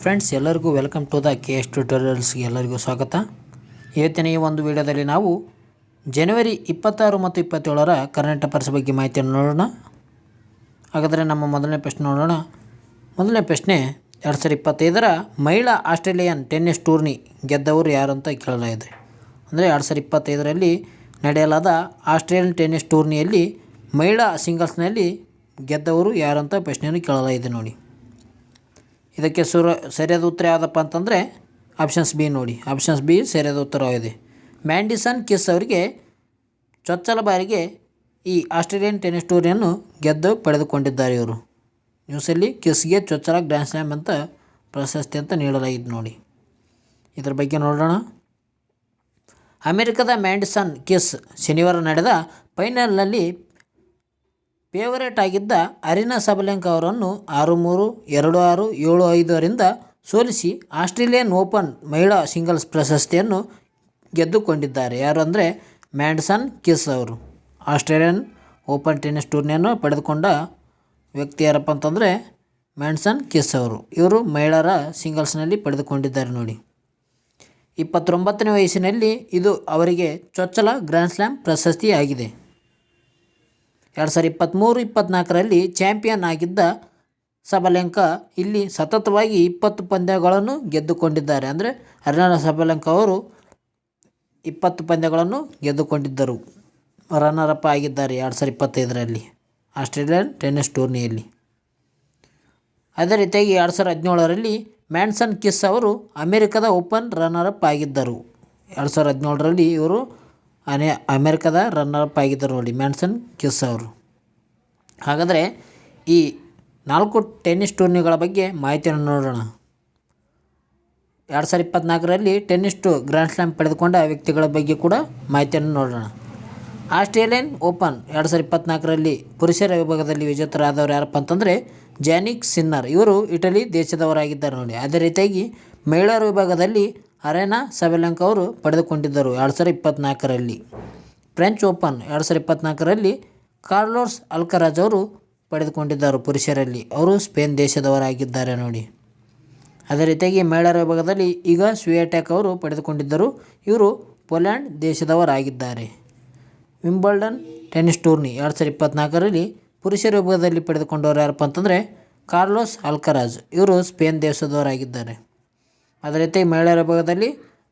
Friends, ಎಲ್ಲರಿಗೂ welcome to the KS ಟ್ಯುಟೋರಿಯಲ್ಸ್ಗೆ ಎಲ್ಲರಿಗೂ ಸ್ವಾಗತ. ಇವತ್ತಿನ ಈ ಒಂದು ವಿಡಿಯೋದಲ್ಲಿ ನಾವು ಜನವರಿ 26 ಮತ್ತು 27ರ ಕರೆಂಟ್ ಅಫೇರ್ಸ್ ಬಗ್ಗೆ ಮಾಹಿತಿಯನ್ನು ನೋಡೋಣ. ಹಾಗಾದರೆ ನಮ್ಮ ಮೊದಲನೇ ಪ್ರಶ್ನೆ ನೋಡೋಣ. ಮೊದಲನೇ ಪ್ರಶ್ನೆ, 2025ರ ಮಹಿಳಾ ಆಸ್ಟ್ರೇಲಿಯನ್ ಟೆನ್ನಿಸ್ ಟೂರ್ನಿ ಗೆದ್ದವರು ಯಾರು ಅಂತ ಕೇಳಲಾಗಿದೆ. ಅಂದರೆ 2025ರಲ್ಲಿ ನಡೆಯಲಾದ ಆಸ್ಟ್ರೇಲಿಯನ್ ಟೆನ್ನಿಸ್ ಟೂರ್ನಿಯಲ್ಲಿ ಮಹಿಳಾ ಸಿಂಗಲ್ಸ್ನಲ್ಲಿ ಗೆದ್ದವರು ಯಾರು ಅಂತ ಪ್ರಶ್ನೆಯನ್ನು ಕೇಳಲಾಗಿದೆ ನೋಡಿ. ಇದಕ್ಕೆ ಸರಿಯಾದ ಉತ್ತರ ಯಾವುದಪ್ಪ ಅಂತಂದರೆ ಆಪ್ಷನ್ಸ್ ಬಿ ನೋಡಿ. ಆಪ್ಷನ್ಸ್ ಬಿ ಸರಿಯಾದ ಉತ್ತರವಾಗಿದೆ. ಮ್ಯಾಂಡಿಸನ್ ಕಿಸ್ ಅವರಿಗೆ ಚೊಚ್ಚಲ ಬಾರಿಗೆ ಈ ಆಸ್ಟ್ರೇಲಿಯನ್ ಟೆನ್ನಿಸ್ ಟೂರ್ನಿಯನ್ನು ಗೆದ್ದು ಪಡೆದುಕೊಂಡಿದ್ದಾರೆ. ಇವರು ನ್ಯೂಸಲ್ಲಿ ಕಿಸ್ಗೆ ಚೊಚ್ಚಲ ಗ್ರ್ಯಾಂಡ್ ಸ್ಲ್ಯಾಮ್ ಅಂತ ಪ್ರಶಸ್ತಿ ಅಂತ ನೀಡಲಾಗಿದೆ ನೋಡಿ. ಇದರ ಬಗ್ಗೆ ನೋಡೋಣ. ಅಮೆರಿಕದ ಮ್ಯಾಂಡಿಸನ್ ಕಿಸ್ ಶನಿವಾರ ನಡೆದ ಫೈನಲ್ನಲ್ಲಿ ಫೇವರೇಟ್ ಆಗಿದ್ದ ಅರಿನಾ ಸಬಲೆಂಕಾ ಅವರನ್ನು 6-3, 2-6, 7-5ರಿಂದ ಸೋಲಿಸಿ ಆಸ್ಟ್ರೇಲಿಯನ್ ಓಪನ್ ಮಹಿಳಾ ಸಿಂಗಲ್ಸ್ ಪ್ರಶಸ್ತಿಯನ್ನು ಗೆದ್ದುಕೊಂಡಿದ್ದಾರೆ. ಯಾರು ಅಂದರೆ ಮ್ಯಾಂಡಿಸನ್ ಕಿಸ್ ಅವರು. ಆಸ್ಟ್ರೇಲಿಯನ್ ಓಪನ್ ಟೆನ್ನಿಸ್ ಟೂರ್ನಿಯನ್ನು ಪಡೆದುಕೊಂಡ ವ್ಯಕ್ತಿ ಯಾರಪ್ಪ ಅಂತಂದರೆ ಮ್ಯಾಂಡಿಸನ್ ಕಿಸ್ ಅವರು. ಇವರು ಮಹಿಳೆಯರ ಸಿಂಗಲ್ಸ್ನಲ್ಲಿ ಪಡೆದುಕೊಂಡಿದ್ದಾರೆ ನೋಡಿ. 29ನೇ ವಯಸ್ಸಿನಲ್ಲಿ ಇದು ಅವರಿಗೆ ಚೊಚ್ಚಲ ಗ್ರ್ಯಾಂಡ್ ಸ್ಲ್ಯಾಮ್ ಪ್ರಶಸ್ತಿ ಆಗಿದೆ. 2023-24ರಲ್ಲಿ ಚಾಂಪಿಯನ್ ಆಗಿದ್ದ ಸಬಲೆಂಕಾ ಇಲ್ಲಿ ಸತತವಾಗಿ 20 ಪಂದ್ಯಗಳನ್ನು ಗೆದ್ದುಕೊಂಡಿದ್ದಾರೆ. ಅಂದರೆ ಅರಿನಾ ಸಬಲೆಂಕಾ ಅವರು 20 ಪಂದ್ಯಗಳನ್ನು ಗೆದ್ದುಕೊಂಡಿದ್ದರು. ರನ್ನರ್ ಅಪ್ ಆಗಿದ್ದಾರೆ 2025ರಲ್ಲಿ ಆಸ್ಟ್ರೇಲಿಯನ್ ಟೆನ್ನಿಸ್ ಟೂರ್ನಿಯಲ್ಲಿ. ಅದೇ ರೀತಿಯಾಗಿ 2017ರಲ್ಲಿ ಮ್ಯಾಂಡಿಸನ್ ಕಿಸ್ ಅವರು ಅಮೆರಿಕದ ಓಪನ್ ರನ್ನರ್ ಅಪ್ ಆಗಿದ್ದರು. 2017ರಲ್ಲಿ ಇವರು ಅಮೆರಿಕದ ರನ್ನರ್ ಅಪ್ ಆಗಿದ್ದರು ನೋಡಿ ಮ್ಯಾಂಡಿಸನ್ ಕಿಸ್ ಅವರು. ಹಾಗಾದರೆ ಈ 4 ಟೆನ್ನಿಸ್ ಟೂರ್ನಿಗಳ ಬಗ್ಗೆ ಮಾಹಿತಿಯನ್ನು ನೋಡೋಣ. 2024ರಲ್ಲಿ ಟೆನ್ನಿಸ್ ಗ್ರ್ಯಾಂಡ್ ಸ್ಲ್ಯಾಮ್ ಪಡೆದುಕೊಂಡ ವ್ಯಕ್ತಿಗಳ ಬಗ್ಗೆ ಕೂಡ ಮಾಹಿತಿಯನ್ನು ನೋಡೋಣ. ಆಸ್ಟ್ರೇಲಿಯನ್ ಓಪನ್ 2024ರಲ್ಲಿ ಪುರುಷರ ವಿಭಾಗದಲ್ಲಿ ವಿಜೇತರಾದವರು ಯಾರಪ್ಪ ಅಂತಂದರೆ ಜಾನಿಕ್ ಸಿನ್ನರ್. ಇವರು ಇಟಲಿ ದೇಶದವರಾಗಿದ್ದಾರೆ ನೋಡಿ. ಅದೇ ರೀತಿಯಾಗಿ ಮಹಿಳೆಯರ ವಿಭಾಗದಲ್ಲಿ ಅರಿನಾ ಸಬಲೆಂಕಾ ಅವರು ಪಡೆದುಕೊಂಡಿದ್ದರು 2024ರಲ್ಲಿ. ಫ್ರೆಂಚ್ ಓಪನ್ 2024ರಲ್ಲಿ ಕಾರ್ಲೋಸ್ ಅಲ್ಕರಾಜ್ ಅವರು ಪಡೆದುಕೊಂಡಿದ್ದರು ಪುರುಷರಲ್ಲಿ. ಅವರು ಸ್ಪೇನ್ ದೇಶದವರಾಗಿದ್ದಾರೆ ನೋಡಿ. ಅದೇ ರೀತಿಯಾಗಿ ಮಹಿಳೆಯರ ವಿಭಾಗದಲ್ಲಿ ಈಗ ಸ್ವಿಯಾಟೆಕ್ ಅವರು ಪಡೆದುಕೊಂಡಿದ್ದರು. ಇವರು ಪೋಲ್ಯಾಂಡ್ ದೇಶದವರಾಗಿದ್ದಾರೆ. ವಿಂಬಲ್ಡನ್ ಟೆನ್ನಿಸ್ ಟೂರ್ನಿ 2024ರಲ್ಲಿ ಪುರುಷರ ವಿಭಾಗದಲ್ಲಿ ಪಡೆದುಕೊಂಡವರು ಯಾರಪ್ಪ ಅಂತಂದರೆ ಕಾರ್ಲೋಸ್ ಅಲ್ಕರಾಜ್. ಇವರು ಸ್ಪೇನ್ ದೇಶದವರಾಗಿದ್ದಾರೆ. ಅದೇ ರೀತಿ ಮಹಿಳೆಯರ ವಿಭಾಗದಲ್ಲಿ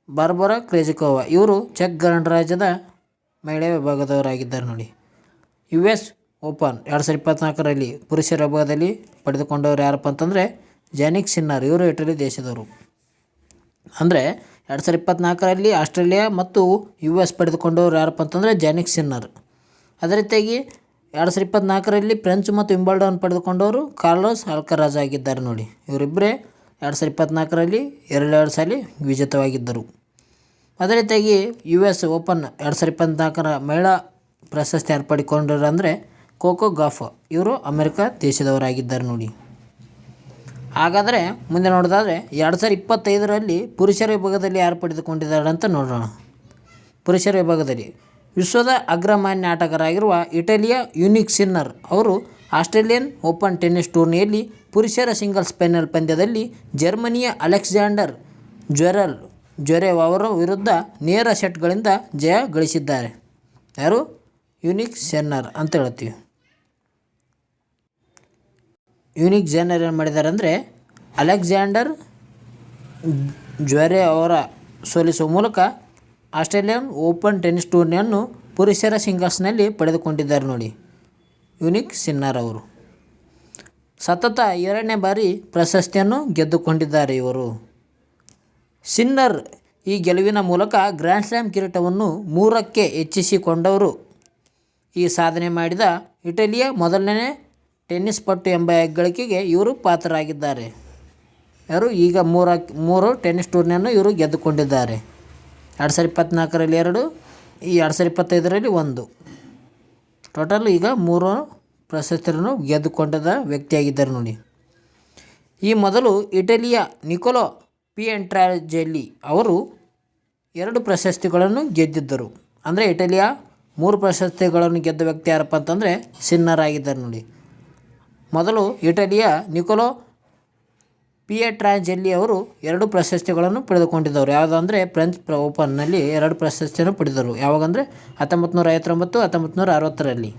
ಬಾರ್ಬರಾ ಕ್ರೇಜಿಕೋವಾ. ಇವರು ಚೆಕ್ ಗಣರಾಜ್ಯದ ಮಹಿಳೆಯ ವಿಭಾಗದವರಾಗಿದ್ದಾರೆ ನೋಡಿ. US ಓಪನ್ 2024ರಲ್ಲಿ ಪುರುಷರ ವಿಭಾಗದಲ್ಲಿ ಪಡೆದುಕೊಂಡವರು ಯಾರಪ್ಪ ಅಂತಂದರೆ ಜಾನಿಕ್ ಸಿನ್ನರ್. ಇವರು ಇಟಲಿ ದೇಶದವರು. ಅಂದರೆ 2024ರಲ್ಲಿ ಆಸ್ಟ್ರೇಲಿಯಾ ಮತ್ತು US ಪಡೆದುಕೊಂಡವರು ಯಾರಪ್ಪ ಅಂತಂದರೆ ಜಾನಿಕ್ ಸಿನ್ನರ್. ಅದೇ ರೀತಿಯಾಗಿ 2024ರಲ್ಲಿ ಫ್ರೆಂಚ್ ಮತ್ತು ವಿಂಬಲ್ಡನ್ ಪಡೆದುಕೊಂಡವರು ಕಾರ್ಲೋಸ್ ಅಲ್ಕರಾಜ್ ಆಗಿದ್ದಾರೆ ನೋಡಿ. ಇವರಿಬ್ಬರೇ 2024ರಲ್ಲಿ 2 ಸಾರಿ ವಿಜೇತವಾಗಿದ್ದರು. ಅದೇ ರೀತಿಯಾಗಿ US ಓಪನ್ 2024ರ ಮಹಿಳಾ ಪ್ರಶಸ್ತಿ ಏರ್ಪಡಿಕೊಂಡರು ಅಂದರೆ ಕೋಕೋ ಗಾಫ್. ಇವರು ಅಮೆರಿಕ ದೇಶದವರಾಗಿದ್ದಾರೆ ನೋಡಿ. ಹಾಗಾದರೆ ಮುಂದೆ ನೋಡೋದಾದರೆ 2025ರಲ್ಲಿ ಪುರುಷರ ವಿಭಾಗದಲ್ಲಿ ಯಾರು ಪಡೆದುಕೊಂಡಿದ್ದಾರೆ ಅಂತ ನೋಡೋಣ. ಪುರುಷರ ವಿಭಾಗದಲ್ಲಿ ವಿಶ್ವದ ಅಗ್ರಮಾನ್ಯ ಆಟಗಾರರಾಗಿರುವ ಇಟಲಿಯ ಯೂನಿಕ್ ಸಿನ್ನರ್ ಅವರು ಆಸ್ಟ್ರೇಲಿಯನ್ ಓಪನ್ ಟೆನ್ನಿಸ್ ಟೂರ್ನಿಯಲ್ಲಿ ಪುರುಷರ ಸಿಂಗಲ್ಸ್ ಫೈನಲ್ ಪಂದ್ಯದಲ್ಲಿ ಜರ್ಮನಿಯ ಅಲೆಕ್ಸಾಂಡರ್ ಜ್ವೆರೇವ್ ಅವರ ವಿರುದ್ಧ ನೇರ ಸೆಟ್ಗಳಿಂದ ಜಯ ಗಳಿಸಿದ್ದಾರೆ. ಯಾರು? ಯೂನಿಕ್ ಸಿನ್ನರ್ ಅಂತ ಹೇಳ್ತೀವಿ. ಯೂನಿಕ್ ಸಿನ್ನರ್ ಏನು ಮಾಡಿದ್ದಾರೆ ಅಂದರೆ ಅಲೆಕ್ಸಾಂಡರ್ ಜ್ವೆರೇವ್ ಅವರ ಸೋಲಿಸುವ ಮೂಲಕ ಆಸ್ಟ್ರೇಲಿಯನ್ ಓಪನ್ ಟೆನ್ನಿಸ್ ಟೂರ್ನಿಯನ್ನು ಪುರುಷರ ಸಿಂಗಲ್ಸ್ನಲ್ಲಿ ಪಡೆದುಕೊಂಡಿದ್ದಾರೆ ನೋಡಿ. ಯೂನಿಕ್ ಸಿನ್ನರ್ ಅವರು ಸತತ 2ನೇ ಬಾರಿ ಪ್ರಶಸ್ತಿಯನ್ನು ಗೆದ್ದುಕೊಂಡಿದ್ದಾರೆ ಇವರು. ಸಿನ್ನರ್ ಈ ಗೆಲುವಿನ ಮೂಲಕ ಗ್ರ್ಯಾಂಡ್ ಸ್ಲ್ಯಾಮ್ ಕಿರೀಟವನ್ನು 3ಕ್ಕೆ ಹೆಚ್ಚಿಸಿಕೊಂಡವರು. ಈ ಸಾಧನೆ ಮಾಡಿದ ಇಟಲಿಯ ಮೊದಲನೇ ಟೆನ್ನಿಸ್ ಪಟು ಎಂಬ ಹೆಗ್ಗಳಿಕೆಗೆ ಇವರು ಪಾತ್ರರಾಗಿದ್ದಾರೆ. ಯಾರು? ಈಗ 3 ಟೆನ್ನಿಸ್ ಟೂರ್ನಿಯನ್ನು ಇವರು ಗೆದ್ದುಕೊಂಡಿದ್ದಾರೆ. 2024ರಲ್ಲಿ 2, ಈ 2025ರಲ್ಲಿ 1. ಟೋಟಲ್ ಈಗ 3 ಪ್ರಶಸ್ತಿಯನ್ನು ಗೆದ್ದುಕೊಂಡ ವ್ಯಕ್ತಿಯಾಗಿದ್ದಾರೆ ನೋಡಿ. ಈ ಮೊದಲು ಇಟಲಿಯ ನಿಕೋಲೋ ಪಿಯೆಟ್ರಾಂಜೆಲಿ ಅವರು 2 ಪ್ರಶಸ್ತಿಗಳನ್ನು ಗೆದ್ದಿದ್ದರು. ಅಂದರೆ ಇಟಲಿಯ 3 ಪ್ರಶಸ್ತಿಗಳನ್ನು ಗೆದ್ದ ವ್ಯಕ್ತಿ ಯಾರಪ್ಪ ಅಂತಂದರೆ ಸಿನ್ನರ್ ಆಗಿದ್ದಾರೆ ನೋಡಿ. ಮೊದಲು ಇಟಲಿಯ ನಿಕೋಲೋ ಪಿಯೆಟ್ರಾಂಜೆಲ್ಲಿ ಅವರು 2 ಪ್ರಶಸ್ತಿಗಳನ್ನು ಪಡೆದುಕೊಂಡಿದ್ದವರು. ಯಾವುದು ಅಂದರೆ ಫ್ರೆಂಚ್ ಓಪನ್ನಲ್ಲಿ 2 ಪ್ರಶಸ್ತಿಯನ್ನು ಪಡೆದರು. ಯಾವಾಗಂದರೆ 1959, 1960ರಲ್ಲಿ.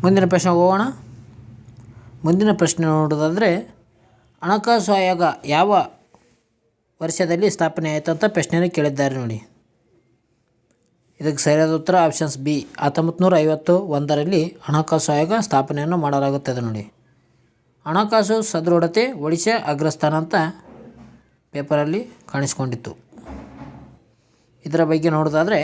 ಮುಂದಿನ ಪ್ರಶ್ನೆ ಹೋಗೋಣ. ಮುಂದಿನ ಪ್ರಶ್ನೆ ನೋಡೋದಾದರೆ ಹಣಕಾಸು ಆಯೋಗ ಯಾವ ವರ್ಷದಲ್ಲಿ ಸ್ಥಾಪನೆ ಆಯಿತು ಅಂತ ಪ್ರಶ್ನೆಯನ್ನು ಕೇಳಿದ್ದಾರೆ ನೋಡಿ. ಇದಕ್ಕೆ ಸರಿಯಾದ ಉತ್ತರ ಆಪ್ಷನ್ಸ್ ಬಿ, 1951ರಲ್ಲಿ ಹಣಕಾಸು ಆಯೋಗ ಸ್ಥಾಪನೆಯನ್ನು ಮಾಡಲಾಗುತ್ತದೆ ನೋಡಿ. ಹಣಕಾಸು ಸದೃಢತೆ ಒಡಿಶಾ ಅಗ್ರಸ್ಥಾನ ಅಂತ ಪೇಪರಲ್ಲಿ ಕಾಣಿಸ್ಕೊಂಡಿತ್ತು. ಇದರ ಬಗ್ಗೆ ನೋಡೋದಾದರೆ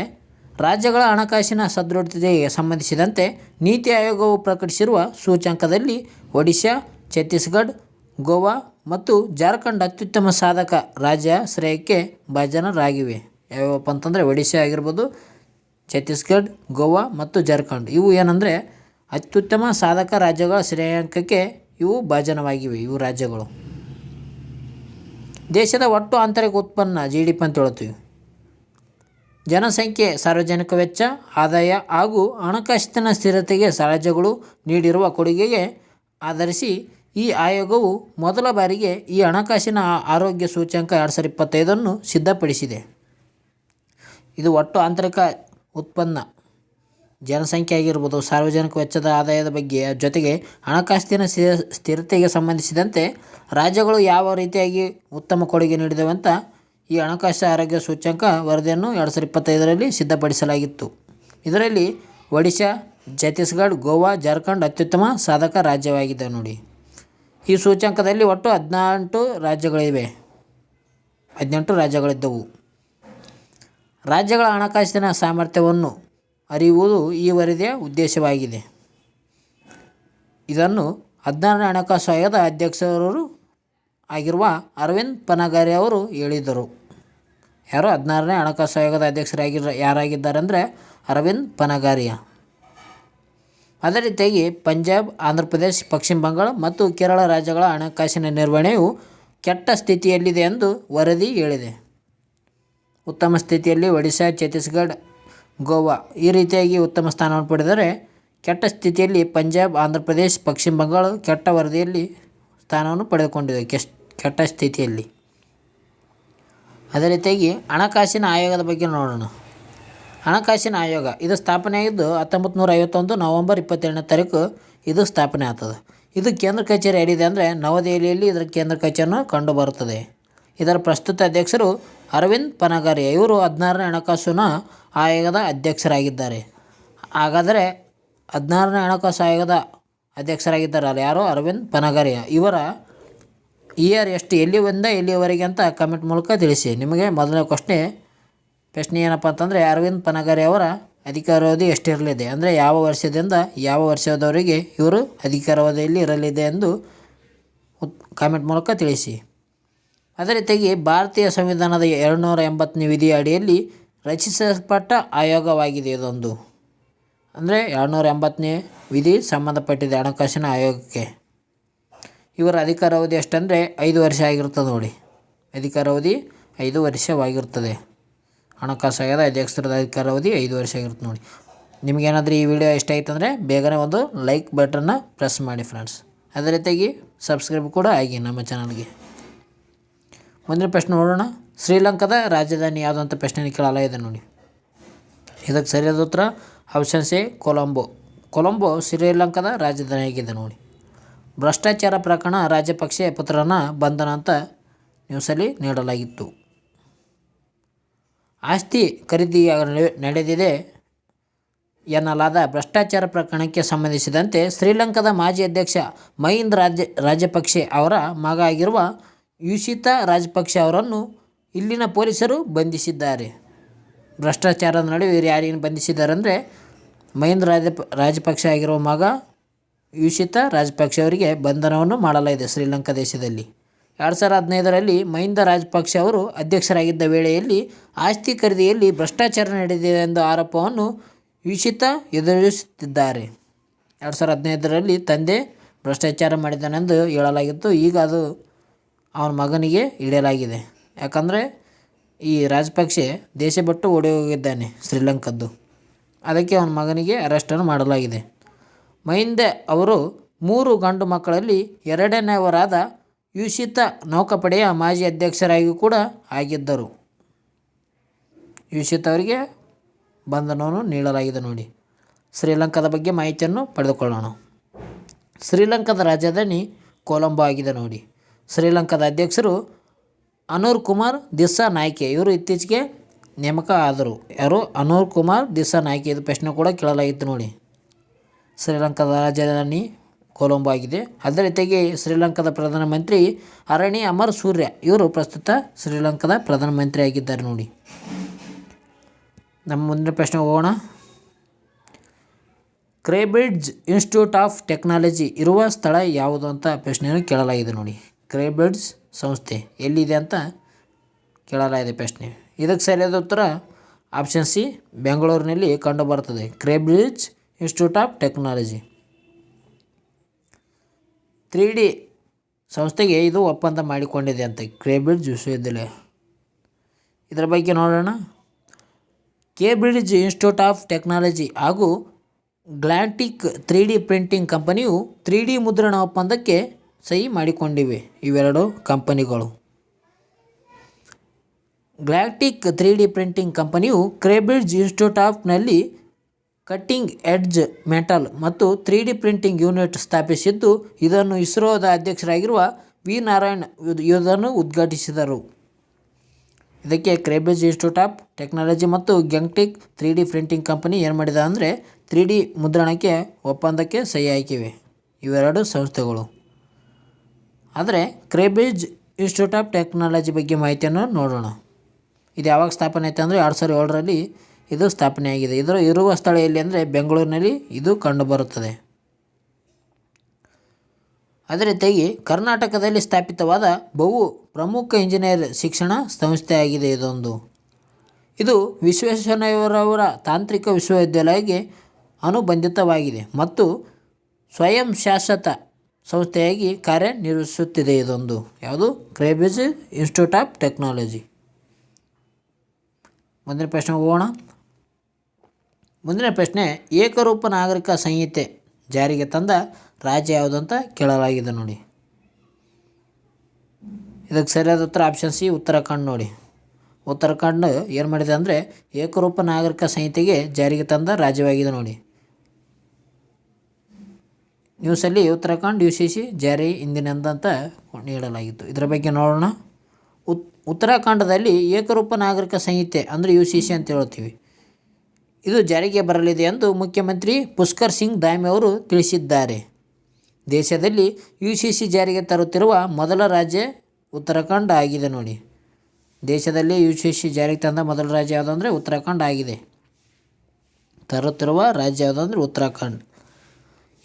ರಾಜ್ಯಗಳ ಹಣಕಾಸಿನ ಸದೃಢತೆಗೆ ಸಂಬಂಧಿಸಿದಂತೆ ನೀತಿ ಆಯೋಗವು ಪ್ರಕಟಿಸಿರುವ ಸೂಚ್ಯಂಕದಲ್ಲಿ ಒಡಿಶಾ, ಛತ್ತೀಸ್ಗಢ, ಗೋವಾ ಮತ್ತು ಜಾರ್ಖಂಡ್ ಅತ್ಯುತ್ತಮ ಸಾಧಕ ರಾಜ್ಯ ಶ್ರೇಯಕ್ಕೆ ಭಾಜನರಾಗಿವೆ. ಯಾವ್ಯಾವಪ್ಪ ಅಂತಂದರೆ ಒಡಿಶಾ ಆಗಿರ್ಬೋದು, ಛತ್ತೀಸ್ಗಢ, ಗೋವಾ ಮತ್ತು ಜಾರ್ಖಂಡ್ ಇವು ಏನಂದರೆ ಅತ್ಯುತ್ತಮ ಸಾಧಕ ರಾಜ್ಯಗಳ ಶ್ರೇಯಾಂಕಕ್ಕೆ ಇವು ಭಾಜನವಾಗಿವೆ. ಇವು ರಾಜ್ಯಗಳು. ದೇಶದ ಒಟ್ಟು ಆಂತರಿಕ ಉತ್ಪನ್ನ GDP ಅಂತ ಹೇಳ್ತೀವಿ. ಜನಸಂಖ್ಯೆ, ಸಾರ್ವಜನಿಕ ವೆಚ್ಚ, ಆದಾಯ ಹಾಗೂ ಹಣಕಾಸಿನ ಸ್ಥಿರತೆಗೆ ರಾಜ್ಯಗಳು ನೀಡಿರುವ ಕೊಡುಗೆಗೆ ಆಧರಿಸಿ ಈ ಆಯೋಗವು ಮೊದಲ ಬಾರಿಗೆ ಈ ಹಣಕಾಸಿನ ಆರೋಗ್ಯ ಸೂಚ್ಯಂಕ 2025 ಸಿದ್ಧಪಡಿಸಿದೆ. ಇದು ಒಟ್ಟು ಆಂತರಿಕ ಉತ್ಪನ್ನ, ಜನಸಂಖ್ಯೆ ಆಗಿರ್ಬೋದು, ಸಾರ್ವಜನಿಕ ವೆಚ್ಚದ ಆದಾಯದ ಬಗ್ಗೆ ಜೊತೆಗೆ ಹಣಕಾಸಿನ ಸ್ಥಿರತೆಗೆ ಸಂಬಂಧಿಸಿದಂತೆ ರಾಜ್ಯಗಳು ಯಾವ ರೀತಿಯಾಗಿ ಉತ್ತಮ ಕೊಡುಗೆ ನೀಡಿದವೆ ಅಂತ ಈ ಹಣಕಾಸು ಆರೋಗ್ಯ ಸೂಚ್ಯಂಕ ವರದಿಯನ್ನು 2025ರಲ್ಲಿ ಸಿದ್ಧಪಡಿಸಲಾಗಿತ್ತು. ಇದರಲ್ಲಿ ಒಡಿಶಾ, ಛತ್ತೀಸ್ಗಢ, ಗೋವಾ, ಜಾರ್ಖಂಡ್ ಅತ್ಯುತ್ತಮ ಸಾಧಕ ರಾಜ್ಯವಾಗಿದೆ ನೋಡಿ. ಈ ಸೂಚ್ಯಂಕದಲ್ಲಿ ಒಟ್ಟು 18 ರಾಜ್ಯಗಳಿದ್ದವು. ರಾಜ್ಯಗಳ ಹಣಕಾಸಿನ ಸಾಮರ್ಥ್ಯವನ್ನು ಅರಿಯುವುದು ಈ ವರದಿಯ ಉದ್ದೇಶವಾಗಿದೆ. ಇದನ್ನು 16ನೇ ಹಣಕಾಸು ಆಯೋಗದ ಅಧ್ಯಕ್ಷರು ಆಗಿರುವ ಅರವಿಂದ್ ಪನಗಾರಿ ಅವರು ಹೇಳಿದರು. ಯಾರು 16ನೇ ಹಣಕಾಸು ಆಯೋಗದ ಯಾರಾಗಿದ್ದಾರೆ ಅಂದರೆ ಅರವಿಂದ್ ಪನಗಾರಿಯ. ಅದೇ ರೀತಿಯಾಗಿ ಪಂಜಾಬ್, ಆಂಧ್ರ ಪ್ರದೇಶ್, ಪಶ್ಚಿಮ ಬಂಗಾಳ ಮತ್ತು ಕೇರಳ ರಾಜ್ಯಗಳ ಹಣಕಾಸಿನ ನಿರ್ವಹಣೆಯು ಕೆಟ್ಟ ಸ್ಥಿತಿಯಲ್ಲಿದೆ ಎಂದು ವರದಿ ಹೇಳಿದೆ. ಉತ್ತಮ ಸ್ಥಿತಿಯಲ್ಲಿ ಒಡಿಶಾ, ಛತ್ತೀಸ್ಗಢ, ಗೋವಾ ಈ ರೀತಿಯಾಗಿ ಉತ್ತಮ ಸ್ಥಾನವನ್ನು ಪಡೆದರೆ, ಕೆಟ್ಟ ಸ್ಥಿತಿಯಲ್ಲಿ ಪಂಜಾಬ್, ಆಂಧ್ರ ಪ್ರದೇಶ್, ಪಶ್ಚಿಮ ಬಂಗಾಳ ಕೆಟ್ಟ ವರದಿಯಲ್ಲಿ ಸ್ಥಾನವನ್ನು ಪಡೆದುಕೊಂಡಿದೆ. ಕೆಟ್ಟ ಸ್ಥಿತಿಯಲ್ಲಿ. ಅದೇ ರೀತಿಯಾಗಿ ಹಣಕಾಸಿನ ಆಯೋಗದ ಬಗ್ಗೆ ನೋಡೋಣ. ಹಣಕಾಸಿನ ಆಯೋಗ ಇದು ಸ್ಥಾಪನೆಯಾಗಿದ್ದು 1951 ನವೆಂಬರ್ 22ನೇ ತಾರೀಕು ಇದು ಸ್ಥಾಪನೆ ಆಗ್ತದೆ. ಇದು ಕೇಂದ್ರ ಕಚೇರಿ ಎಲ್ಲಿದೆ ಅಂದರೆ ನವದೆಹಲಿಯಲ್ಲಿ ಇದರ ಕೇಂದ್ರ ಕಚೇರಿಯನ್ನು ಕಂಡುಬರುತ್ತದೆ. ಇದರ ಪ್ರಸ್ತುತ ಅಧ್ಯಕ್ಷರು ಅರವಿಂದ್ ಪನಗಾರಿ. ಇವರು 16ನೇ ಹಣಕಾಸಿನ ಆಯೋಗದ ಅಧ್ಯಕ್ಷರಾಗಿದ್ದಾರೆ. ಹಾಗಾದರೆ 16ನೇ ಹಣಕಾಸು ಆಯೋಗದ ಅಧ್ಯಕ್ಷರಾಗಿದ್ದಾರಲ್ಲ ಯಾರು, ಅರವಿಂದ್ ಪನಗಾರಿ. ಇವರ ಇಯರ್ ಎಷ್ಟು, ಎಲ್ಲಿಂದ ಎಲ್ಲಿಯವರೆಗೆ ಅಂತ ಕಮೆಂಟ್ ಮೂಲಕ ತಿಳಿಸಿ. ನಿಮಗೆ ಮೊದಲನೇ ಪ್ರಶ್ನೆ ಏನಪ್ಪ ಅಂತಂದರೆ ಅರವಿಂದ್ ಪನಗಾರಿ ಅವರ ಅಧಿಕಾರಾವಧಿ ಎಷ್ಟಿರಲಿದೆ ಅಂದರೆ ಯಾವ ವರ್ಷದಿಂದ ಯಾವ ವರ್ಷದವರೆಗೆ ಇವರು ಅಧಿಕಾರಾವಧಿಯಲ್ಲಿ ಇರಲಿದೆ ಎಂದು ಕಾಮೆಂಟ್ ಮೂಲಕ ತಿಳಿಸಿ. ಅದೇ ರೀತಿಯಾಗಿ ಭಾರತೀಯ ಸಂವಿಧಾನದ 280ನೇ ವಿಧಿಯ ಅಡಿಯಲ್ಲಿ ರಚಿಸಲ್ಪಟ್ಟ ಆಯೋಗವಾಗಿದೆ ಇದೊಂದು. ಅಂದರೆ 280ನೇ ವಿಧಿ ಸಂಬಂಧಪಟ್ಟಿದೆ ಹಣಕಾಸಿನ ಆಯೋಗಕ್ಕೆ. ಇವರ ಅಧಿಕಾರಾವಧಿ ಎಷ್ಟಂದರೆ 5 ವರ್ಷ ಆಗಿರ್ತದೆ ನೋಡಿ. ಅಧಿಕಾರಾವಧಿ 5 ವರ್ಷವಾಗಿರ್ತದೆ. ಹಣಕಾಸು ಆಯೋಗದ ಅಧ್ಯಕ್ಷರದ ಅಧಿಕಾರಾವಧಿ 5 ವರ್ಷ ಆಗಿರುತ್ತೆ ನೋಡಿ. ನಿಮಗೇನಾದರೂ ಈ ವಿಡಿಯೋ ಇಷ್ಟ ಆಯಿತು ಅಂದರೆ ಬೇಗನೆ ಒಂದು ಲೈಕ್ ಬಟನ್ನ ಪ್ರೆಸ್ ಮಾಡಿ ಫ್ರೆಂಡ್ಸ್. ಅದೇ ರೀತಿಯಾಗಿ ಸಬ್ಸ್ಕ್ರೈಬ್ ಕೂಡ ಆಗಿ ನಮ್ಮ ಚಾನಲ್ಗೆ. ಮುಂದಿನ ಪ್ರಶ್ನೆ ನೋಡೋಣ. ಶ್ರೀಲಂಕಾದ ರಾಜಧಾನಿ ಯಾವುದು ಅಂತ ಪ್ರಶ್ನೆ ಕೇಳಲಾಗಿದೆ ನೋಡಿ. ಇದಕ್ಕೆ ಸರಿಯಾದ ಉತ್ತರ ಆಪ್ಷನ್ಸ್ ಎ, ಕೊಲಂಬೋ. ಕೊಲಂಬೋ ಶ್ರೀಲಂಕಾದ ರಾಜಧಾನಿಯಾಗಿದೆ ನೋಡಿ. ಭ್ರಷ್ಟಾಚಾರ ಪ್ರಕರಣ ರಾಜಪಕ್ಷೆ ಪುತ್ರನ ಬಂಧನ ಅಂತ ನ್ಯೂಸಲ್ಲಿ ನೀಡಲಾಗಿತ್ತು. ಆಸ್ತಿ ಖರೀದಿ ನಡೆದಿದೆ ಎನ್ನಲಾದ ಭ್ರಷ್ಟಾಚಾರ ಪ್ರಕರಣಕ್ಕೆ ಸಂಬಂಧಿಸಿದಂತೆ ಶ್ರೀಲಂಕಾದ ಮಾಜಿ ಅಧ್ಯಕ್ಷ ಮಹಿಂದ ರಾಜಪಕ್ಷೆ ಅವರ ಮಗ ಆಗಿರುವ ಯುಶಿತ ರಾಜಪಕ್ಷೆ ಅವರನ್ನು ಇಲ್ಲಿನ ಪೊಲೀಸರು ಬಂಧಿಸಿದ್ದಾರೆ. ಭ್ರಷ್ಟಾಚಾರದ ನಡುವೆ ಇವರು ಯಾರೇನು ಬಂಧಿಸಿದ್ದಾರೆ ಅಂದರೆ ಮಹಿಂದ ರಾಜಪಕ್ಷೆ ಆಗಿರುವ ಮಗ ಯುಶಿತ ರಾಜಪಕ್ಷೆ ಅವರಿಗೆ ಬಂಧನವನ್ನು ಮಾಡಲಾಗಿದೆ ಶ್ರೀಲಂಕಾ ದೇಶದಲ್ಲಿ. 2015ರಲ್ಲಿ ಮಹಿಂದ ರಾಜಪಕ್ಷೆ ಅವರು ಅಧ್ಯಕ್ಷರಾಗಿದ್ದ ವೇಳೆಯಲ್ಲಿ ಆಸ್ತಿ ಖರೀದಿಯಲ್ಲಿ ಭ್ರಷ್ಟಾಚಾರ ನಡೆದಿದೆ ಎಂಬ ಆರೋಪವನ್ನು ಯುಶಿತ ಎದುರಿಸುತ್ತಿದ್ದಾರೆ. 2015ರಲ್ಲಿ ತಂದೆ ಭ್ರಷ್ಟಾಚಾರ ಮಾಡಿದ್ದಾನೆಂದು ಹೇಳಲಾಗಿತ್ತು. ಈಗ ಅದು ಅವನ ಮಗನಿಗೆ ಹಿಡಿಯಲಾಗಿದೆ. ಯಾಕಂದರೆ ಈ ರಾಜಪಕ್ಷೆ ದೇಶ ಬಿಟ್ಟು ಓಡಿ ಹೋಗಿದ್ದಾನೆ ಶ್ರೀಲಂಕಾದ್ದು. ಅದಕ್ಕೆ ಅವನ ಮಗನಿಗೆ ಅರೆಸ್ಟನ್ನು ಮಾಡಲಾಗಿದೆ. ಮಹಿಂದ ಅವರು 3 ಗಂಡು ಮಕ್ಕಳಲ್ಲಿ ಎರಡನೆಯವರಾದ ಯೂಷಿತ ನೌಕಾಪಡೆಯ ಮಾಜಿ ಅಧ್ಯಕ್ಷರಾಗಿಯೂ ಕೂಡ ಆಗಿದ್ದರು. ಯೂಷಿತ್ ಅವರಿಗೆ ಬಂಧನವನ್ನು ನೀಡಲಾಗಿದೆ ನೋಡಿ. ಶ್ರೀಲಂಕಾದ ಬಗ್ಗೆ ಮಾಹಿತಿಯನ್ನು ಪಡೆದುಕೊಳ್ಳೋಣ. ಶ್ರೀಲಂಕಾದ ರಾಜಧಾನಿ ಕೊಲಂಬೋ ಆಗಿದೆ ನೋಡಿ. ಶ್ರೀಲಂಕಾದ ಅಧ್ಯಕ್ಷರು ಅನೂರ್ ಕುಮಾರ್ ದಿಸ್ಸಾನಾಯ್ಕೆ. ಇವರು ಇತ್ತೀಚೆಗೆ ನೇಮಕ ಆದರು. ಯಾರು? ಅನೂರ್ ಕುಮಾರ್ ದಿಸ್ಸಾನಾಯ್ಕೆ. ಇದು ಪ್ರಶ್ನೆ ಕೂಡ ಕೇಳಲಾಗಿತ್ತು ನೋಡಿ. ಶ್ರೀಲಂಕಾದ ರಾಜಧಾನಿ ಕೊಲಂಬೋ ಆಗಿದೆ. ಅದೇ ರೀತಿಯಾಗಿ ಶ್ರೀಲಂಕಾದ ಪ್ರಧಾನಮಂತ್ರಿ ಅರಣಿ ಅಮರ್ ಸೂರ್ಯ. ಇವರು ಪ್ರಸ್ತುತ ಶ್ರೀಲಂಕಾದ ಪ್ರಧಾನಮಂತ್ರಿ ಆಗಿದ್ದಾರೆ ನೋಡಿ. ನಮ್ಮ ಮುಂದಿನ ಪ್ರಶ್ನೆ ಹೋಗೋಣ. ಕೇಂಬ್ರಿಡ್ಜ್ ಇನ್ಸ್ಟಿಟ್ಯೂಟ್ ಆಫ್ ಟೆಕ್ನಾಲಜಿ ಇರುವ ಸ್ಥಳ ಯಾವುದು ಅಂತ ಪ್ರಶ್ನೆಯನ್ನು ಕೇಳಲಾಗಿದೆ ನೋಡಿ. ಕೇಂಬ್ರಿಡ್ಜ್ ಸಂಸ್ಥೆ ಎಲ್ಲಿದೆ ಅಂತ ಕೇಳಲಾಗಿದೆ ಪ್ರಶ್ನೆ. ಇದಕ್ಕೆ ಸರಿಯಾದ ಉತ್ತರ ಆಪ್ಷನ್ ಸಿ, ಬೆಂಗಳೂರಿನಲ್ಲಿ ಕಂಡುಬರುತ್ತದೆ. Cambridge institute of technology 3D ಸಂಸ್ಥೆಗೆ ಇದು ಒಪ್ಪಂದ ಮಾಡಿಕೊಂಡಿದೆ ಅಂತ ಕೇಂಬ್ರಿಡ್ಜ್ ವಿಶ್ವವಿದ್ಯಾಲಯ. ಇದರ ಬಗ್ಗೆ ನೋಡೋಣ. ಕೇಂಬ್ರಿಡ್ಜ್ ಇನ್ಸ್ಟಿಟ್ಯೂಟ್ ಆಫ್ ಟೆಕ್ನಾಲಜಿ ಹಾಗೂ ಗ್ಲಾಂಟಿಕ್ 3D ಪ್ರಿಂಟಿಂಗ್ ಕಂಪನಿಯು 3D ಮುದ್ರಣ ಒಪ್ಪಂದಕ್ಕೆ ಸಹಿ ಮಾಡಿಕೊಂಡಿವೆ. ಇವೆರಡು ಕಂಪನಿಗಳು. ಗ್ಲಾಂಟಿಕ್ 3D ಪ್ರಿಂಟಿಂಗ್ ಕಂಪನಿಯು ಕೇಂಬ್ರಿಡ್ಜ್ ಇನ್ಸ್ಟಿಟ್ಯೂಟ್ ಆಫ್ನಲ್ಲಿ ಕಟ್ಟಿಂಗ್ ಎಡ್ಜ್ ಮೆಟಲ್ ಮತ್ತು 3D ಪ್ರಿಂಟಿಂಗ್ ಯೂನಿಟ್ ಸ್ಥಾಪಿಸಿದ್ದು, ಇದನ್ನು ಇಸ್ರೋದ ಅಧ್ಯಕ್ಷರಾಗಿರುವ ವಿ ನಾರಾಯಣ್ ಇದನ್ನು ಉದ್ಘಾಟಿಸಿದರು. ಇದಕ್ಕೆ ಕೇಂಬ್ರಿಡ್ಜ್ ಇನ್ಸ್ಟಿಟ್ಯೂಟ್ ಆಫ್ ಟೆಕ್ನಾಲಜಿ ಮತ್ತು ಗ್ಲಾಂಟಿಕ್ 3D ಪ್ರಿಂಟಿಂಗ್ ಕಂಪನಿ ಏನು ಮಾಡಿದ ಅಂದರೆ 3D ಮುದ್ರಣಕ್ಕೆ ಒಪ್ಪಂದಕ್ಕೆ ಸಹಿ ಹಾಕಿವೆ ಇವೆರಡು ಸಂಸ್ಥೆಗಳು. ಆದರೆ ಕೇಂಬ್ರಿಡ್ಜ್ ಇನ್ಸ್ಟಿಟ್ಯೂಟ್ ಆಫ್ ಟೆಕ್ನಾಲಜಿ ಬಗ್ಗೆ ಮಾಹಿತಿಯನ್ನು ನೋಡೋಣ. ಇದು ಯಾವಾಗ ಸ್ಥಾಪನೆ ಆಯಿತು ಅಂದರೆ 2007ರಲ್ಲಿ ಇದು ಸ್ಥಾಪನೆಯಾಗಿದೆ. ಇದರ ಇರುವ ಸ್ಥಳ ಎಲ್ಲಿ ಅಂದರೆ ಬೆಂಗಳೂರಿನಲ್ಲಿ ಇದು ಕಂಡುಬರುತ್ತದೆ. ಅದೇ ರೀತಿಯಾಗಿ ಕರ್ನಾಟಕದಲ್ಲಿ ಸ್ಥಾಪಿತವಾದ ಬಹು ಪ್ರಮುಖ ಇಂಜಿನಿಯರ್ ಶಿಕ್ಷಣ ಸಂಸ್ಥೆಯಾಗಿದೆ ಇದೊಂದು. ಇದು ವಿಶ್ವೇಶ್ವರಯ್ಯನವರ ತಾಂತ್ರಿಕ ವಿಶ್ವವಿದ್ಯಾಲಯಕ್ಕೆ ಅನುಬಂಧಿತವಾಗಿದೆ ಮತ್ತು ಸ್ವಯಂ ಶಾಸತ ಸಂಸ್ಥೆಯಾಗಿ ಕಾರ್ಯನಿರ್ವಹಿಸುತ್ತಿದೆ ಇದೊಂದು. ಯಾವುದು? Cambridge institute of technology. ಮುಂದಿನ ಪ್ರಶ್ನೆ ಹೋಗೋಣ. ಮುಂದಿನ ಪ್ರಶ್ನೆ, ಏಕರೂಪ ನಾಗರಿಕ ಸಂಹಿತೆ ಜಾರಿಗೆ ತಂದ ರಾಜ್ಯ ಯಾವುದು ಅಂತ ಕೇಳಲಾಗಿದೆ ನೋಡಿ. ಇದಕ್ಕೆ ಸರಿಯಾದ ಉತ್ತರ ಆಪ್ಷನ್ ಸಿ, ಉತ್ತರಾಖಂಡ್ ನೋಡಿ. ಉತ್ತರಾಖಂಡ್ ಏನು ಮಾಡಿದೆ ಅಂದರೆ ಏಕರೂಪ ನಾಗರಿಕ ಸಂಹಿತೆಗೆ ಜಾರಿಗೆ ತಂದ ರಾಜ್ಯವಾಗಿದೆ ನೋಡಿ. ನ್ಯೂಸಲ್ಲಿ ಉತ್ತರಾಖಂಡ್ UCC ಜಾರಿ ಇಂದಿನಿಂದ ಅಂತ ನೀಡಲಾಗಿತ್ತು. ಇದರ ಬಗ್ಗೆ ನೋಡೋಣ. ಉತ್ತರಾಖಂಡದಲ್ಲಿ ಏಕರೂಪ ನಾಗರಿಕ ಸಂಹಿತೆ ಅಂದರೆ UCC ಅಂತ ಹೇಳ್ತೀವಿ, ಇದು ಜಾರಿಗೆ ಬರಲಿದೆ ಎಂದು ಮುಖ್ಯಮಂತ್ರಿ ಪುಷ್ಕರ್ ಸಿಂಗ್ ಧಾಮಿ ಅವರು ತಿಳಿಸಿದ್ದಾರೆ. ದೇಶದಲ್ಲಿ UCC ಜಾರಿಗೆ ತರುತ್ತಿರುವ ಮೊದಲ ರಾಜ್ಯ ಉತ್ತರಾಖಂಡ್ ಆಗಿದೆ ನೋಡಿ. ದೇಶದಲ್ಲಿ UCC ಜಾರಿಗೆ ತಂದ ಮೊದಲ ರಾಜ್ಯ ಯಾವುದು ಅಂದರೆ ಉತ್ತರಾಖಂಡ್ ಆಗಿದೆ. ತರುತ್ತಿರುವ ರಾಜ್ಯ ಯಾವುದು ಅಂದರೆ ಉತ್ತರಾಖಂಡ್.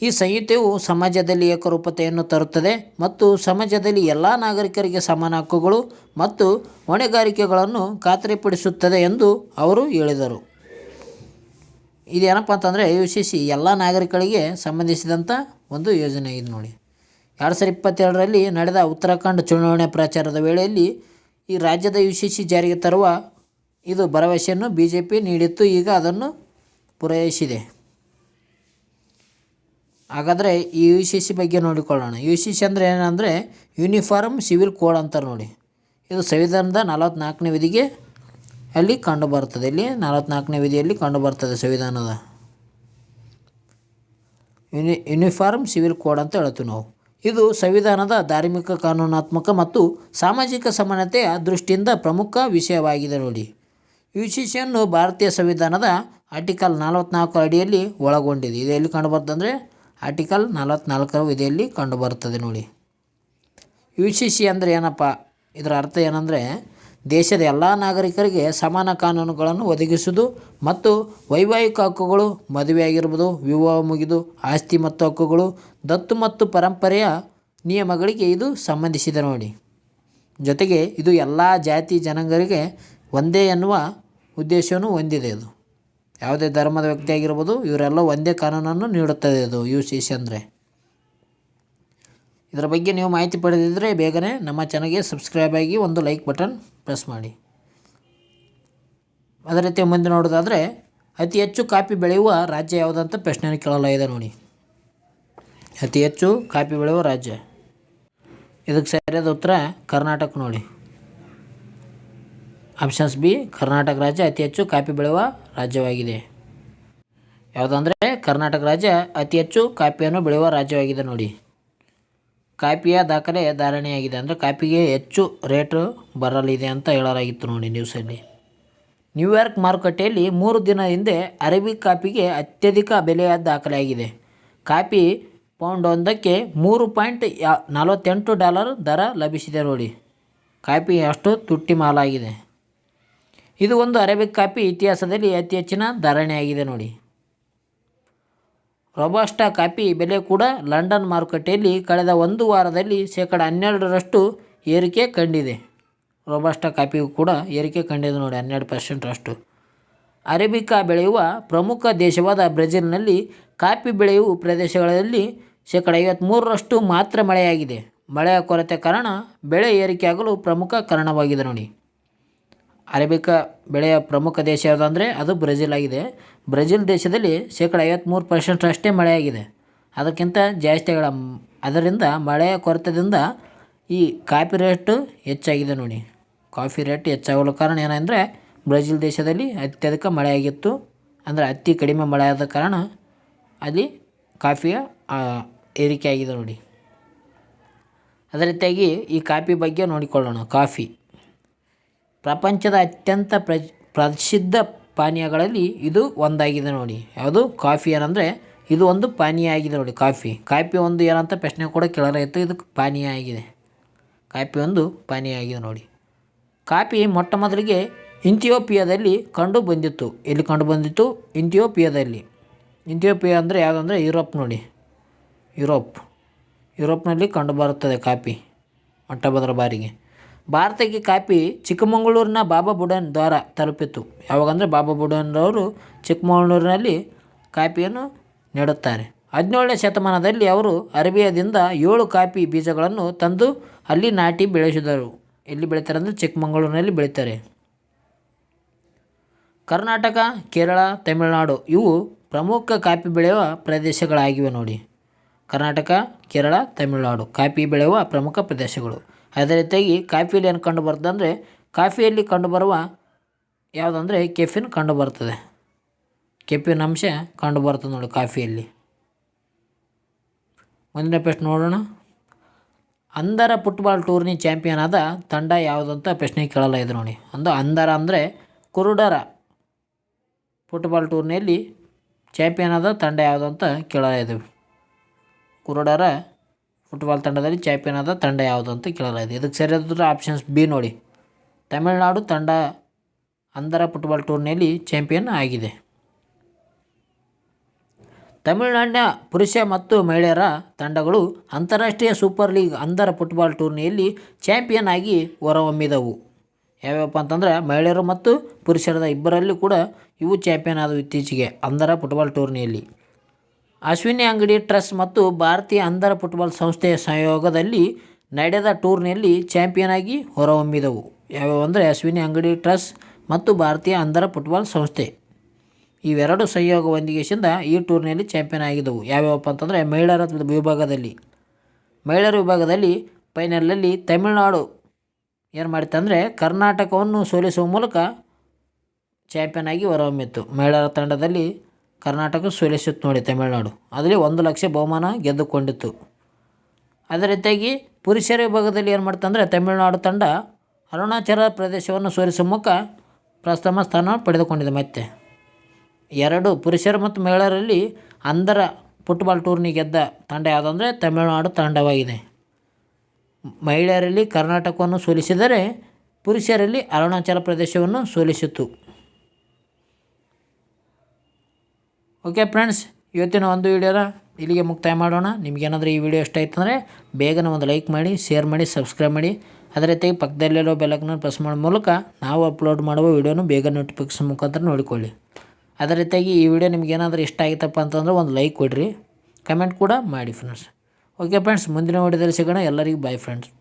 ಈ ಸಂಹಿತೆಯು ಸಮಾಜದಲ್ಲಿ ಏಕರೂಪತೆಯನ್ನು ತರುತ್ತದೆ ಮತ್ತು ಸಮಾಜದಲ್ಲಿ ಎಲ್ಲ ನಾಗರಿಕರಿಗೆ ಸಮಾನ ಹಕ್ಕುಗಳು ಮತ್ತು ಹೊಣೆಗಾರಿಕೆಗಳನ್ನು ಖಾತರಿಪಡಿಸುತ್ತದೆ ಎಂದು ಅವರು ಹೇಳಿದರು. ಇದೇನಪ್ಪ ಅಂತಂದರೆ UCC ಎಲ್ಲ ನಾಗರಿಕರಿಗೆ ಸಂಬಂಧಿಸಿದಂಥ ಒಂದು ಯೋಜನೆ ಇದು ನೋಡಿ. 2022ರಲ್ಲಿ ನಡೆದ ಉತ್ತರಾಖಂಡ್ ಚುನಾವಣೆ ಪ್ರಚಾರದ ವೇಳೆಯಲ್ಲಿ ಈ ರಾಜ್ಯದ UCC ಜಾರಿಗೆ ತರುವ ಇದು ಭರವಸೆಯನ್ನು BJP ನೀಡಿತ್ತು. ಈಗ ಅದನ್ನು ಪೂರೈಸಿದೆ. ಹಾಗಾದರೆ ಈ UCC ಬಗ್ಗೆ ನೋಡಿಕೊಳ್ಳೋಣ. UCC ಅಂದರೆ ಏನಂದರೆ ಯೂನಿಫಾರ್ಮ್ ಸಿವಿಲ್ ಕೋಡ್ ಅಂತಾರೆ ನೋಡಿ. ಇದು ಸಂವಿಧಾನದ 44ನೇ ವಿಧಿಗೆ ಅಲ್ಲಿ ಕಂಡುಬರ್ತದೆ. ಇಲ್ಲಿ 44ನೇ ವಿಧಿಯಲ್ಲಿ ಕಂಡುಬರ್ತದೆ ಸಂವಿಧಾನದ ಯೂನಿಫಾರ್ಮ್ ಸಿವಿಲ್ ಕೋಡ್ ಅಂತ ಹೇಳ್ತೀವಿ ನಾವು. ಇದು ಸಂವಿಧಾನದ ಧಾರ್ಮಿಕ, ಕಾನೂನಾತ್ಮಕ ಮತ್ತು ಸಾಮಾಜಿಕ ಸಮಾನತೆಯ ದೃಷ್ಟಿಯಿಂದ ಪ್ರಮುಖ ವಿಷಯವಾಗಿದೆ ನೋಡಿ. UCCಯನ್ನು ಭಾರತೀಯ ಸಂವಿಧಾನದ ಆರ್ಟಿಕಲ್ 44 ಅಡಿಯಲ್ಲಿ ಒಳಗೊಂಡಿದೆ. ಇದು ಎಲ್ಲಿ ಕಂಡುಬರ್ತದೆ ಅಂದರೆ ಆರ್ಟಿಕಲ್ 44ರ ವಿಧಿಯಲ್ಲಿ ಕಂಡುಬರುತ್ತದೆ ನೋಡಿ. UCC ಅಂದರೆ ಏನಪ್ಪ, ಇದರ ಅರ್ಥ ಏನಂದರೆ ದೇಶದ ಎಲ್ಲ ನಾಗರಿಕರಿಗೆ ಸಮಾನ ಕಾನೂನುಗಳನ್ನು ಒದಗಿಸುವುದು ಮತ್ತು ವೈವಾಹಿಕ ಹಕ್ಕುಗಳು, ಮದುವೆ ಆಗಿರ್ಬೋದು, ವಿವಾಹ ಮುಗಿದು ಆಸ್ತಿ ಮತ್ತು ಹಕ್ಕುಗಳು, ದತ್ತು ಮತ್ತು ಪರಂಪರೆಯ ನಿಯಮಗಳಿಗೆ ಇದು ಸಂಬಂಧಿಸಿದೆ ನೋಡಿ. ಜೊತೆಗೆ ಇದು ಎಲ್ಲ ಜಾತಿ ಜನಾಂಗರಿಗೆ ಒಂದೇ ಎನ್ನುವ ಉದ್ದೇಶವನ್ನು ಹೊಂದಿದೆ. ಇದು ಯಾವುದೇ ಧರ್ಮದ ವ್ಯಕ್ತಿ ಆಗಿರ್ಬೋದು, ಇವರೆಲ್ಲ ಒಂದೇ ಕಾನೂನನ್ನು ನೀಡುತ್ತದೆ ಇದು UCC ಅಂದರೆ. ಇದರ ಬಗ್ಗೆ ನೀವು ಮಾಹಿತಿ ಪಡೆದಿದ್ದರೆ ಬೇಗನೆ ನಮ್ಮ ಚಾನಲ್ಗೆ ಸಬ್ಸ್ಕ್ರೈಬ್ ಆಗಿ ಒಂದು ಲೈಕ್ ಬಟನ್ ಪ್ರೆಸ್ ಮಾಡಿ. ಅದೇ ರೀತಿ ಮುಂದೆ ನೋಡೋದಾದರೆ ಅತಿ ಹೆಚ್ಚು ಕಾಫಿ ಬೆಳೆಯುವ ರಾಜ್ಯ ಯಾವುದಂತ ಪ್ರಶ್ನೆಯನ್ನು ಕೇಳಲಾಗಿದೆ ನೋಡಿ. ಅತಿ ಹೆಚ್ಚು ಕಾಫಿ ಬೆಳೆಯುವ ರಾಜ್ಯ. ಇದಕ್ಕೆ ಸರಿಯಾದ ಉತ್ತರ ಕರ್ನಾಟಕ ನೋಡಿ. ಆಪ್ಷನ್ಸ್ ಬಿ, ಕರ್ನಾಟಕ ರಾಜ್ಯ ಅತಿ ಹೆಚ್ಚು ಕಾಫಿ ಬೆಳೆಯುವ ರಾಜ್ಯವಾಗಿದೆ. ಯಾವುದಂದರೆ ಕರ್ನಾಟಕ ರಾಜ್ಯ ಅತಿ ಹೆಚ್ಚು ಕಾಫಿಯನ್ನು ಬೆಳೆಯುವ ರಾಜ್ಯವಾಗಿದೆ ನೋಡಿ. ಕಾಫಿಯ ದಾಖಲೆ ಧಾರಣೆಯಾಗಿದೆ, ಅಂದರೆ ಕಾಫಿಗೆ ಹೆಚ್ಚು ರೇಟು ಬರಲಿದೆ ಅಂತ ಹೇಳಲಾಗಿತ್ತು ನೋಡಿ ನ್ಯೂಸಲ್ಲಿ. ನ್ಯೂಯಾರ್ಕ್ ಮಾರುಕಟ್ಟೆಯಲ್ಲಿ 3 ದಿನ ಹಿಂದೆ ಅರೇಬಿಕ್ ಕಾಫಿಗೆ ಅತ್ಯಧಿಕ ಬೆಲೆಯ ದಾಖಲೆಯಾಗಿದೆ. ಕಾಫಿ ಪೌಂಡ್ ಒಂದಕ್ಕೆ $3.48 ದರ ಲಭಿಸಿದೆ ನೋಡಿ. ಕಾಫಿ ಅಷ್ಟು ತುಟ್ಟಿ ಮಾಲಾಗಿದೆ. ಇದು ಒಂದು ಅರೇಬಿಕ್ ಕಾಫಿ ಇತಿಹಾಸದಲ್ಲಿ ಅತಿ ಹೆಚ್ಚಿನ ಧಾರಣೆಯಾಗಿದೆ ನೋಡಿ. ರೊಬಸ್ಟಾ ಕಾಫಿ ಬೆಲೆ ಕೂಡ ಲಂಡನ್ ಮಾರುಕಟ್ಟೆಯಲ್ಲಿ ಕಳೆದ ಒಂದು ವಾರದಲ್ಲಿ 12% ಏರಿಕೆ ಕಂಡಿದೆ. ರೊಬಸ್ಟಾ ಕಾಫಿಗೂ ಕೂಡ ಏರಿಕೆ ಕಂಡಿದೆ ನೋಡಿ, 12%. ಅರೇಬಿಕಾ ಬೆಳೆಯುವ ಪ್ರಮುಖ ದೇಶವಾದ ಬ್ರೆಜಿಲ್ನಲ್ಲಿ ಕಾಫಿ ಬೆಳೆಯುವ ಪ್ರದೇಶಗಳಲ್ಲಿ 53% ಮಾತ್ರ ಮಳೆಯಾಗಿದೆ. ಮಳೆಯ ಕೊರತೆ ಕಾರಣ ಬೆಳೆ ಏರಿಕೆಯಾಗಲು ಪ್ರಮುಖ ಕಾರಣವಾಗಿದೆ ನೋಡಿ. ಅರೇಬಿಕಾ ಬೆಳೆಯ ಪ್ರಮುಖ ದೇಶ ಯಾವುದಂದರೆ ಅದು ಬ್ರೆಜಿಲ್ ಆಗಿದೆ. ಬ್ರೆಜಿಲ್ ದೇಶದಲ್ಲಿ 53% ಅಷ್ಟೇ ಮಳೆಯಾಗಿದೆ. ಅದಕ್ಕಿಂತ ಜಾಸ್ತಿ ಅದರಿಂದ ಮಳೆಯ ಕೊರತೆಯಿಂದ ಈ ಕಾಫಿ ರೇಟು ಹೆಚ್ಚಾಗಿದೆ ನೋಡಿ. ಕಾಫಿ ರೇಟ್ ಹೆಚ್ಚಾಗಲು ಕಾರಣ ಏನಂದರೆ ಬ್ರೆಜಿಲ್ ದೇಶದಲ್ಲಿ ಅತ್ಯಧಿಕ ಮಳೆಯಾಗಿತ್ತು, ಅಂದರೆ ಅತಿ ಕಡಿಮೆ ಮಳೆ ಆದ ಕಾರಣ ಅಲ್ಲಿ ಕಾಫಿಯ ಏರಿಕೆ ಆಗಿದೆ ನೋಡಿ. ಅದೇ ರೀತಿಯಾಗಿ ಈ ಕಾಫಿ ಬಗ್ಗೆ ನೋಡಿಕೊಳ್ಳೋಣ. ಕಾಫಿ ಪ್ರಪಂಚದ ಅತ್ಯಂತ ಪ್ರಸಿದ್ಧ ಪಾನೀಯಗಳಲ್ಲಿ ಇದು ಒಂದಾಗಿದೆ ನೋಡಿ. ಯಾವುದು? ಕಾಫಿ. ಏನಂದರೆ ಇದು ಒಂದು ಪಾನೀಯ ಆಗಿದೆ ನೋಡಿ. ಕಾಫಿ ಒಂದು ಏನಂತ ಪ್ರಶ್ನೆ ಕೂಡ ಕೇಳಲಾಯಿತು. ಇದು ಪಾನೀಯ ಆಗಿದೆ. ಕಾಫಿ ಒಂದು ಪಾನೀಯ ಆಗಿದೆ ನೋಡಿ. ಕಾಫಿ ಮೊಟ್ಟ ಮೊದಲಿಗೆ ಇಥಿಯೋಪಿಯಾದಲ್ಲಿ ಕಂಡು ಬಂದಿತ್ತು. ಎಲ್ಲಿ ಕಂಡು ಬಂದಿತ್ತು? ಇಥಿಯೋಪಿಯಾದಲ್ಲಿ. ಇಥಿಯೋಪಿಯಾ ಅಂದರೆ ಯಾವುದಂದರೆ ಯುರೋಪ್ ನೋಡಿ. ಯುರೋಪ್ನಲ್ಲಿ ಕಂಡುಬರುತ್ತದೆ ಕಾಫಿ ಮೊಟ್ಟ ಮೊದಲ ಬಾರಿಗೆ. ಭಾರತಕ್ಕೆ ಕಾಫಿ ಚಿಕ್ಕಮಗಳೂರಿನ ಬಾಬಾ ಬುಡನ್ ದ್ವಾರ ತಲುಪಿತು. ಯಾವಾಗಂದರೆ ಬಾಬಾ ಬುಡನ್ರವರು ಚಿಕ್ಕಮಗಳೂರಿನಲ್ಲಿ ಕಾಫಿಯನ್ನು ನೆಡುತ್ತಾರೆ. 17ನೇ ಶತಮಾನದಲ್ಲಿ ಅವರು ಅರೇಬಿಯಾದಿಂದ 7 ಕಾಫಿ ಬೀಜಗಳನ್ನು ತಂದು ಅಲ್ಲಿ ನಾಟಿ ಬೆಳೆಸಿದರು. ಎಲ್ಲಿ ಬೆಳೀತಾರೆ ಅಂದರೆ ಚಿಕ್ಕಮಗಳೂರಿನಲ್ಲಿ ಬೆಳೀತಾರೆ. ಕರ್ನಾಟಕ, ಕೇರಳ, ತಮಿಳುನಾಡು ಇವು ಪ್ರಮುಖ ಕಾಫಿ ಬೆಳೆಯುವ ಪ್ರದೇಶಗಳಾಗಿವೆ ನೋಡಿ. ಕರ್ನಾಟಕ, ಕೇರಳ, ತಮಿಳುನಾಡು ಕಾಫಿ ಬೆಳೆಯುವ ಪ್ರಮುಖ ಪ್ರದೇಶಗಳು. ಅದೇ ರೀತಿಯಾಗಿ ಕಾಫಿಯಲ್ಲಿ ಏನು ಕಂಡು ಬರ್ತದೆ ಅಂದರೆ ಕಾಫಿಯಲ್ಲಿ ಕಂಡುಬರುವ ಯಾವುದಂದರೆ ಕೆಫಿನ್ ಕಂಡುಬರ್ತದೆ. ಕೆಫಿನ್ ಅಂಶ ಕಂಡುಬರ್ತದೆ ನೋಡಿ ಕಾಫಿಯಲ್ಲಿ. ಮುಂದಿನ ಪ್ರಶ್ನೆ ನೋಡೋಣ. ಅಂಧರ ಫುಟ್ಬಾಲ್ ಟೂರ್ನಿ ಚಾಂಪಿಯನ್ ಆದ ತಂಡ ಯಾವುದಂತ ಪ್ರಶ್ನೆ ಕೇಳಲಾಗಿದೆ ನೋಡಿ. ಅಂಧರ ಅಂದರೆ ಕುರುಡರ ಫುಟ್ಬಾಲ್ ಟೂರ್ನಿಯಲ್ಲಿ ಚಾಂಪಿಯನ್ ಆದ ತಂಡ ಯಾವುದಂತ ಕೇಳಲಾಗಿದೆ. ಕುರುಡರ ಫುಟ್ಬಾಲ್ ತಂಡದಲ್ಲಿ ಚಾಂಪಿಯನ್ ಆದ ತಂಡ ಯಾವುದು ಅಂತ ಕೇಳಲಾಗಿದೆ. ಇದಕ್ಕೆ ಸರಿಯಾದ ಆಪ್ಷನ್ಸ್ ಬಿ ನೋಡಿ. ತಮಿಳುನಾಡು ತಂಡ ಅಂಧರ ಫುಟ್ಬಾಲ್ ಟೂರ್ನಿಯಲ್ಲಿ ಚಾಂಪಿಯನ್ ಆಗಿದೆ. ತಮಿಳುನಾಡಿನ ಪುರುಷ ಮತ್ತು ಮಹಿಳೆಯರ ತಂಡಗಳು ಅಂತಾರಾಷ್ಟ್ರೀಯ ಸೂಪರ್ ಲೀಗ್ ಅಂಧರ ಫುಟ್ಬಾಲ್ ಟೂರ್ನಿಯಲ್ಲಿ ಚಾಂಪಿಯನ್ ಆಗಿ ಹೊರಹೊಮ್ಮಿದವು. ಯಾವ್ಯಾವಪ್ಪ ಅಂತಂದರೆ ಮಹಿಳೆಯರು ಮತ್ತು ಪುರುಷರದ ಇಬ್ಬರಲ್ಲಿ ಕೂಡ ಇವು ಚಾಂಪಿಯನ್ ಆದವು ಇತ್ತೀಚೆಗೆ ಅಂಧರ ಫುಟ್ಬಾಲ್ ಟೂರ್ನಿಯಲ್ಲಿ. ಅಶ್ವಿನಿ ಅಂಗಡಿ ಟ್ರಸ್ಟ್ ಮತ್ತು ಭಾರತೀಯ ಅಂಧರ ಫುಟ್ಬಾಲ್ ಸಂಸ್ಥೆಯ ಸಹಯೋಗದಲ್ಲಿ ನಡೆದ ಟೂರ್ನಿಯಲ್ಲಿ ಚಾಂಪಿಯನ್ ಆಗಿ ಹೊರಹೊಮ್ಮಿದವು. ಯಾವ್ಯಾವ ಅಂದರೆ ಅಶ್ವಿನಿ ಅಂಗಡಿ ಟ್ರಸ್ಟ್ ಮತ್ತು ಭಾರತೀಯ ಅಂಧರ ಫುಟ್ಬಾಲ್ ಸಂಸ್ಥೆ ಇವೆರಡು ಸಹಯೋಗ ಹೊಂದಿಗೆಸಿಂದ ಈ ಟೂರ್ನಿಯಲ್ಲಿ ಚಾಂಪಿಯನ್ ಆಗಿದ್ದವು. ಯಾವ್ಯಾವಪ್ಪ ಅಂತಂದರೆ ಮಹಿಳೆಯರ ವಿಭಾಗದಲ್ಲಿ ಫೈನಲಲ್ಲಿ ತಮಿಳುನಾಡು ಏನು ಮಾಡಿತ್ತು ಅಂದರೆ ಕರ್ನಾಟಕವನ್ನು ಸೋಲಿಸುವ ಮೂಲಕ ಚಾಂಪಿಯನ್ ಆಗಿ ಹೊರಹೊಮ್ಮಿತ್ತು. ಮಹಿಳೆಯರ ತಂಡದಲ್ಲಿ ಕರ್ನಾಟಕ ಸೋಲಿಸಿತ್ತು ನೋಡಿ ತಮಿಳುನಾಡು. ಅದರಲ್ಲಿ 1 ಲಕ್ಷ ಬಹುಮಾನ ಗೆದ್ದುಕೊಂಡಿತ್ತು. ಅದೇ ರೀತಿಯಾಗಿ ಪುರುಷರ ವಿಭಾಗದಲ್ಲಿ ಏನು ಮಾಡ್ತು ಅಂದರೆ ತಮಿಳುನಾಡು ತಂಡ ಅರುಣಾಚಲ ಪ್ರದೇಶವನ್ನು ಸೋಲಿಸುವ ಮೂಲಕ ಪ್ರಥಮ ಸ್ಥಾನ ಪಡೆದುಕೊಂಡಿದೆ. ಮತ್ತೆ 2 ಪುರುಷರು ಮತ್ತು ಮಹಿಳೆಯರಲ್ಲಿ ಅಂಧರ ಫುಟ್ಬಾಲ್ ಟೂರ್ನಿ ಗೆದ್ದ ತಂಡ ಯಾವುದಂದರೆ ತಮಿಳುನಾಡು ತಂಡವಾಗಿದೆ. ಮಹಿಳೆಯರಲ್ಲಿ ಕರ್ನಾಟಕವನ್ನು ಸೋಲಿಸಿದರೆ ಪುರುಷರಲ್ಲಿ ಅರುಣಾಚಲ ಪ್ರದೇಶವನ್ನು ಸೋಲಿಸಿತು. ಓಕೆ ಫ್ರೆಂಡ್ಸ್, ಇವತ್ತಿನ ಒಂದು ವಿಡಿಯೋನ ಇಲ್ಲಿಗೆ ಮುಕ್ತಾಯ ಮಾಡೋಣ. ನಿಮಗೇನಾದರೂ ಈ ವಿಡಿಯೋ ಇಷ್ಟ ಆಯ್ತು ಅಂದರೆ ಬೇಗನೆ ಒಂದು ಲೈಕ್ ಮಾಡಿ, ಶೇರ್ ಮಾಡಿ, ಸಬ್ಸ್ಕ್ರೈಬ್ ಮಾಡಿ. ಅದೇ ರೀತಿಯಾಗಿ ಪಕ್ಕದಲ್ಲಿರೋ ಬೆಲ್ಲೈಕನ್ನ ಪ್ರೆಸ್ ಮಾಡೋ ಮೂಲಕ ನಾವು ಅಪ್ಲೋಡ್ ಮಾಡುವ ವಿಡಿಯೋನು ಬೇಗ ನೋಟಿಫಿಕೇಶನ್ ಮುಖಾಂತರ ನೋಡಿಕೊಳ್ಳಿ. ಅದೇ ರೀತಿಯಾಗಿ ಈ ವಿಡಿಯೋ ನಿಮಗೇನಾದರೂ ಇಷ್ಟ ಆಯಿತಪ್ಪ ಅಂತಂದರೆ ಒಂದು ಲೈಕ್ ಕೊಡಿರಿ, ಕಮೆಂಟ್ ಕೂಡ ಮಾಡಿ ಫ್ರೆಂಡ್ಸ್. ಓಕೆ ಫ್ರೆಂಡ್ಸ್, ಮುಂದಿನ ವಿಡಿಯೋದಲ್ಲಿ ಸಿಗೋಣ. ಎಲ್ಲರಿಗೂ ಬಾಯ್ ಫ್ರೆಂಡ್ಸ್.